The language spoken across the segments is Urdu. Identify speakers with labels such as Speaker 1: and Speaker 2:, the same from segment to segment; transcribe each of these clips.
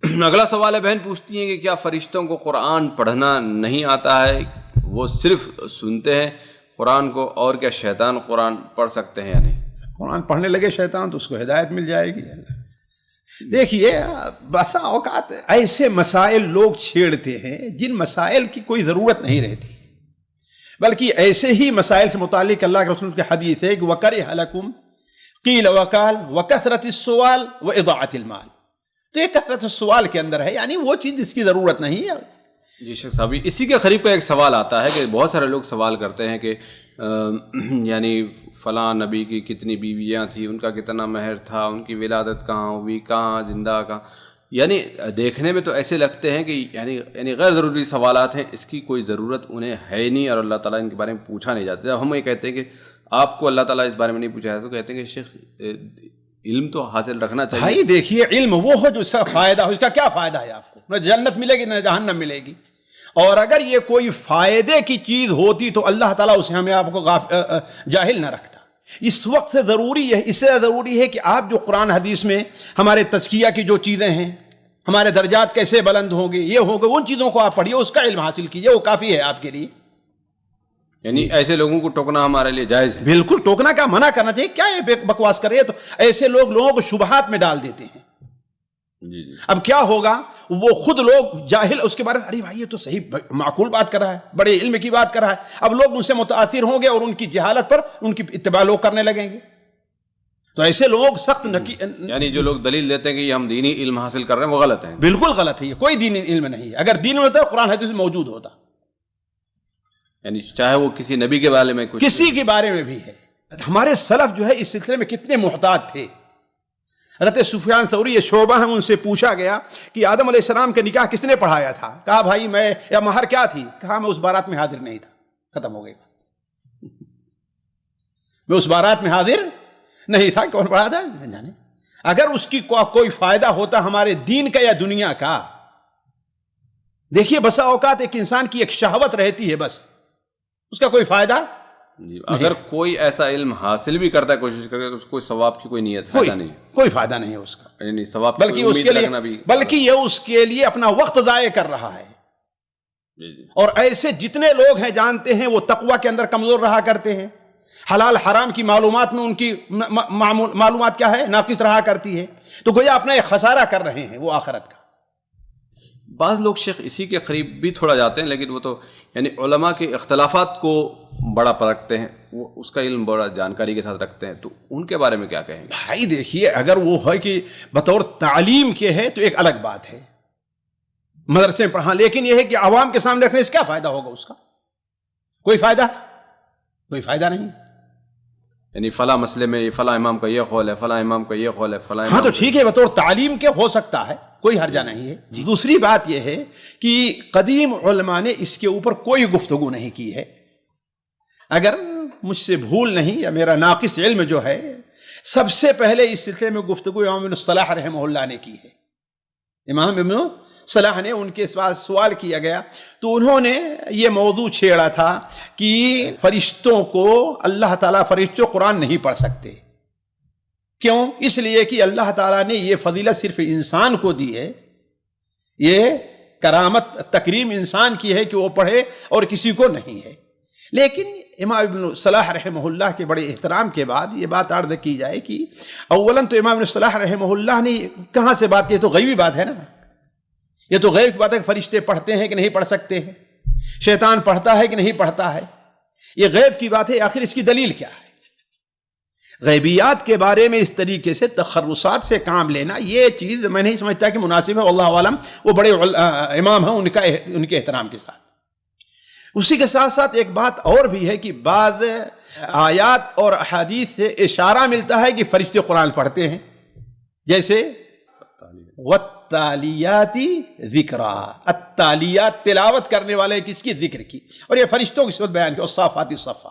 Speaker 1: اگلا سوال ہے، بہن پوچھتی ہیں کہ کیا فرشتوں کو قرآن پڑھنا نہیں آتا ہے، وہ صرف سنتے ہیں قرآن کو، اور کیا شیطان قرآن پڑھ سکتے ہیں یا نہیں؟
Speaker 2: قرآن پڑھنے لگے شیطان تو اس کو ہدایت مل جائے گی۔ دیکھیے بسا اوقات ایسے مسائل لوگ چھیڑتے ہیں جن مسائل کی کوئی ضرورت نہیں رہتی، بلکہ ایسے ہی مسائل سے متعلق اللہ کے رسول کی حدیث ہے کہ وَكَرِهَ لَكُمْ قِيلَ وَقَالَ وَكَثْرَةِ السُّؤَالِ وَإِضَاعَةِ الْمَالِ، تو یہ کثرت السؤال کے اندر ہے، یعنی وہ چیز جس کی ضرورت نہیں ہے۔
Speaker 1: جی شیخ صاحب، اسی کے قریب کا ایک سوال آتا ہے کہ بہت سارے لوگ سوال کرتے ہیں کہ یعنی فلاں نبی کی کتنی بیویاں تھیں، ان کا کتنا مہر تھا، ان کی ولادت کہاں ہوئی، کہاں زندہ کہاں، یعنی دیکھنے میں تو ایسے لگتے ہیں کہ یعنی غیر ضروری سوالات ہیں، اس کی کوئی ضرورت انہیں ہے نہیں، اور اللہ تعالیٰ ان کے بارے میں پوچھا نہیں جاتا۔ جب ہم یہ کہتے ہیں کہ آپ کو اللہ تعالیٰ اس بارے میں نہیں پوچھا ہے تو کہتے ہیں کہ شیخ علم تو حاصل رکھنا چاہیے۔
Speaker 2: بھائی دیکھیے، علم وہ ہو جو اس کا فائدہ ہو، اس کا کیا فائدہ ہے آپ کو؟ نہ جنت ملے گی نہ جہنم ملے گی، اور اگر یہ کوئی فائدے کی چیز ہوتی تو اللہ تعالیٰ اسے ہمیں آپ کو جاہل نہ رکھتا۔ اس وقت سے ضروری ہے، اس سے ضروری ہے کہ آپ جو قرآن حدیث میں ہمارے تزکیہ کی جو چیزیں ہیں، ہمارے درجات کیسے بلند ہوں گے، یہ ہوں گے، ان چیزوں کو آپ پڑھیے، اس کا علم حاصل کیجیے، وہ کافی ہے آپ کے لیے۔
Speaker 1: یعنی ایسے لوگوں کو ٹوکنا ہمارے لیے جائز ہے؟
Speaker 2: بالکل، ٹوکنا کا منع کرنا چاہیے، کیا یہ بکواس کر رہے ہیں؟ تو ایسے لوگوں کو شبہات میں ڈال دیتے ہیں۔
Speaker 1: جی
Speaker 2: اب کیا ہوگا، وہ خود لوگ جاہل اس کے بارے میں، ارے بھائی یہ تو صحیح معقول بات کر رہا ہے، بڑے علم کی بات کر رہا ہے، اب لوگ ان سے متاثر ہوں گے اور ان کی جہالت پر ان کی اتباع لوگ کرنے لگیں گے۔ تو ایسے لوگ سخت
Speaker 1: یعنی جو لوگ دلیل دیتے ہیں کہ یہ ہم دینی علم حاصل کر رہے ہیں وہ غلط ہیں۔
Speaker 2: بالکل غلط ہے، یہ کوئی دینی علم نہیں ہے۔ اگر دین ہوتا قرآن حدیث میں موجود ہوتا،
Speaker 1: یعنی چاہے وہ کسی نبی کے بارے میں کچھ،
Speaker 2: کسی کے بارے میں بھی ہے۔ ہمارے سلف جو ہے اس سلسلے میں کتنے محتاط تھے۔ حضرت سفیان ثوری، یہ شعبہ ہیں، ان سے پوچھا گیا کہ آدم علیہ السلام کا نکاح کس نے پڑھایا تھا؟ کہا بھائی میں، یا مہر کیا تھی؟ کہا میں اس بارات میں حاضر نہیں تھا۔ ختم ہو گئی، میں اس بارات میں حاضر نہیں تھا۔ کون پڑھا تھا؟ جانے۔ اگر اس کی کوئی فائدہ ہوتا ہمارے دین کا یا دنیا کا، دیکھیے بسا اوقات ایک انسان کی ایک شہوت رہتی ہے، بس اس کا کوئی فائدہ
Speaker 1: اگر کوئی ایسا علم حاصل بھی کرتا ہے، کوشش کرے تو اس کو ثواب کی کوئی نیت فائدہ نہیں،
Speaker 2: کوئی فائدہ نہیں ہے اس کا،
Speaker 1: یعنی ثواب
Speaker 2: بلکہ اس کے لیے، بلکہ یہ اس کے لیے اپنا وقت ضائع کر رہا ہے۔ اور ایسے جتنے لوگ ہیں جانتے ہیں وہ تقوی کے اندر کمزور رہا کرتے ہیں، حلال حرام کی معلومات میں ان کی معلومات کیا ہے، ناقص رہا کرتی ہے، تو گویا اپنا ایک خسارہ کر رہے ہیں وہ آخرت کا۔
Speaker 1: بعض لوگ شیخ اسی کے قریب بھی تھوڑا جاتے ہیں، لیکن وہ تو یعنی علماء کے اختلافات کو بڑا پرکھتے ہیں، وہ اس کا علم بڑا جانکاری کے ساتھ رکھتے ہیں، تو ان کے بارے میں کیا کہیں گے؟
Speaker 2: بھائی دیکھیے، اگر وہ ہے کہ بطور تعلیم کے ہے تو ایک الگ بات ہے، مدرسے میں پڑھا، لیکن یہ ہے کہ عوام کے سامنے رکھنے سے کیا فائدہ ہوگا اس کا؟ کوئی فائدہ نہیں۔
Speaker 1: یعنی فلاں مسئلے میں فلاں امام کا یہ قول ہے، فلاں امام کا یہ قول ہے، فلاں
Speaker 2: ہاں تو ٹھیک ہے، بطور تعلیم کے ہو سکتا ہے، کوئی حرجہ نہیں ہے۔ دوسری بات یہ ہے کہ قدیم علماء نے اس کے اوپر کوئی گفتگو نہیں کی ہے۔ اگر مجھ سے بھول نہیں یا میرا ناقص علم جو ہے، سب سے پہلے اس سلسلے میں گفتگو امام ابن صلاح رحمہ اللہ نے کی ہے۔ امام ابن صلاح نے، ان کے پاس سوال کیا گیا تو انہوں نے یہ موضوع چھیڑا تھا کہ فرشتوں کو اللہ تعالیٰ، فرشتوں قرآن نہیں پڑھ سکتے۔ کیوں؟ اس لیے کہ اللہ تعالیٰ نے یہ فضیلت صرف انسان کو دی ہے، یہ کرامت تکریم انسان کی ہے کہ وہ پڑھے اور کسی کو نہیں ہے۔ لیکن امام ابن صلاح رحمہ اللہ کے بڑے احترام کے بعد یہ بات عرض کی جائے کہ اولاً تو امام ابن صلاح رحمہ اللہ نے کہاں سے بات کی؟ تو غیبی بات ہے نا، یہ تو غیب کی بات ہے کہ فرشتے پڑھتے ہیں کہ نہیں پڑھ سکتے ہیں، شیطان پڑھتا ہے کہ نہیں پڑھتا ہے، یہ غیب کی بات ہے۔ آخر اس کی دلیل کیا ہے؟ غیبیات کے بارے میں اس طریقے سے تخرصات سے کام لینا، یہ چیز میں نہیں سمجھتا کہ مناسب ہے۔ واللہ عالم، وہ بڑے امام ہیں، ان کے احترام کے ساتھ۔ اسی کے ساتھ ساتھ ایک بات اور بھی ہے کہ بعض آیات اور احادیث سے اشارہ ملتا ہے کہ فرشتے قرآن پڑھتے ہیں، جیسے والتالیاتی ذکرا، التالیات تلاوت کرنے والے کس کی؟ ذکر کی، اور یہ فرشتوں کی صفت بیان کی، والصافات صفا،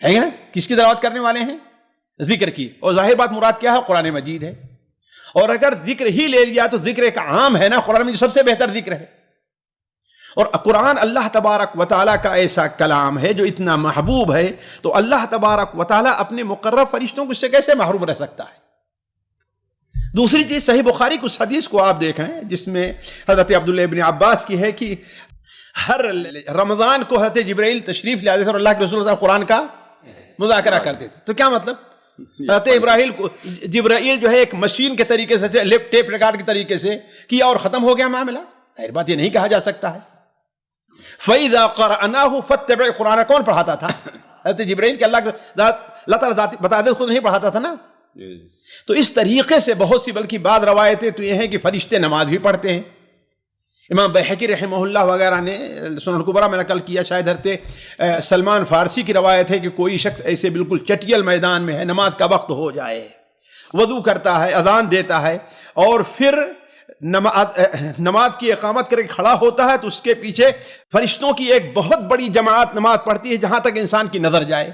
Speaker 2: ہے نا؟ کس کی تلاوت کرنے والے ہیں؟ ذکر کی، اور ظاہر بات مراد کیا ہے؟ قرآن مجید ہے۔ اور اگر ذکر ہی لے لیا تو ذکر ایک عام ہے نا، قرآن مجید سب سے بہتر ذکر ہے، اور قرآن اللہ تبارک و تعالیٰ کا ایسا کلام ہے جو اتنا محبوب ہے، تو اللہ تبارک و تعالیٰ اپنے مقرب فرشتوں کو اس سے کیسے محروم رہ سکتا ہے؟ دوسری چیز صحیح بخاری کی اس حدیث کو آپ دیکھیں جس میں حضرت عبداللہ ابن عباس کی ہے کہ ہر رمضان کو حضرت جبرائیل تشریف لے آتے تھے اور اللہ کے رسول صلی اللہ علیہ وسلم قرآن کا مذاکرہ کرتے تھے. تو کیا مطلب؟ حضرت جبرائیل جو ہے ایک مشین کے طریقے سے ٹیپ ریکارڈ کے طریقے سے کیا اور ختم ہو گیا معاملہ. ظاہر بات یہ نہیں کہا جا سکتا ہے. فَإِذَا قَرَأْنَاهُ فَاتَّبِعْ قرآن کون پڑھاتا تھا؟ حضرت جبرائیل کہ اللہ تعالیٰ بتا دے خود نہیں پڑھاتا تھا نا. تو اس طریقے سے بہت سی بلکہ بعض روایتیں تو یہ ہیں کہ فرشتے نماز بھی پڑھتے ہیں. امام بیہقی رحمہ اللہ وغیرہ نے سنن کبریٰ میں نقل کیا، شاید حضرت سلمان فارسی کی روایت ہے کہ کوئی شخص ایسے بالکل چٹیل میدان میں ہے، نماز کا وقت ہو جائے، وضو کرتا ہے، اذان دیتا ہے اور پھر نماز کی اقامت کر کے کھڑا ہوتا ہے تو اس کے پیچھے فرشتوں کی ایک بہت بڑی جماعت نماز پڑھتی ہے جہاں تک انسان کی نظر جائے.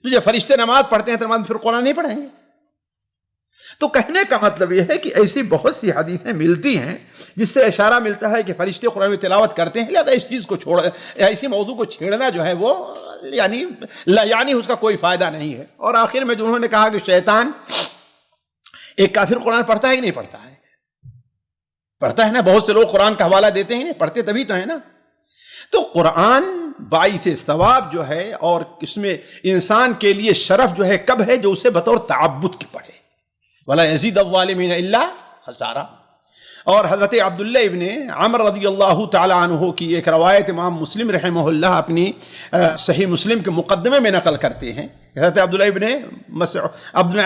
Speaker 2: تو جب فرشتے نماز پڑھتے ہیں تو نماز پھر قرآن نہیں پڑھیں گے. تو کہنے کا مطلب یہ ہے کہ ایسی بہت سی حدیثیں ملتی ہیں جس سے اشارہ ملتا ہے کہ فرشتے قرآن میں تلاوت کرتے ہیں، لہذا اس چیز کو ایسی موضوع کو چھیڑنا جو ہے وہ یعنی اس کا کوئی فائدہ نہیں ہے. اور آخر میں جو انہوں نے کہا کہ شیطان ایک کافر قرآن پڑھتا ہے کہ نہیں پڑھتا ہے؟ پڑھتا ہے نا. بہت سے لوگ قرآن کا حوالہ دیتے ہیں، پڑھتے تبھی تو ہے نا. تو قرآن باعث ثواب جو ہے اور اس میں انسان کے لیے شرف جو ہے کب ہے؟ جو اسے بطور تعبد کی پڑھے. وَلَا يَزِيدُ الظَّالِمِينَ إِلَّا خَسَارًا. اور حضرت عبداللہ ابن عمر رضی اللہ تعالی عنہ کی ایک روایت امام مسلم رحمہ اللہ اپنی صحیح مسلم کے مقدمے میں نقل کرتے ہیں. حضرت عبداللہ ابن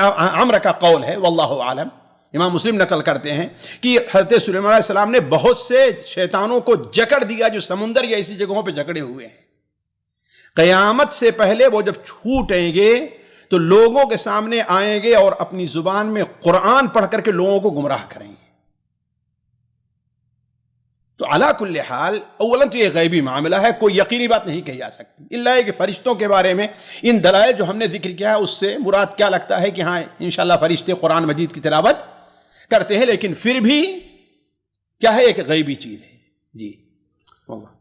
Speaker 2: عمر کا قول ہے، واللہ عالم. امام مسلم نقل کرتے ہیں کہ حضرت سلیمان علیہ السلام نے بہت سے شیطانوں کو جکڑ دیا جو سمندر یا ایسی جگہوں پہ جکڑے ہوئے ہیں. قیامت سے پہلے وہ جب چھوٹیں گے تو لوگوں کے سامنے آئیں گے اور اپنی زبان میں قرآن پڑھ کر کے لوگوں کو گمراہ کریں گے. تو علی کل حال اولا تو یہ غیبی معاملہ ہے، کوئی یقینی بات نہیں کہی جا سکتی الا کہ فرشتوں کے بارے میں ان دلائل جو ہم نے ذکر کیا ہے اس سے مراد کیا لگتا ہے کہ ہاں انشاءاللہ فرشتے قرآن مجید کی تلاوت کرتے ہیں، لیکن پھر بھی کیا ہے، ایک غیبی چیز ہے. جی واللہ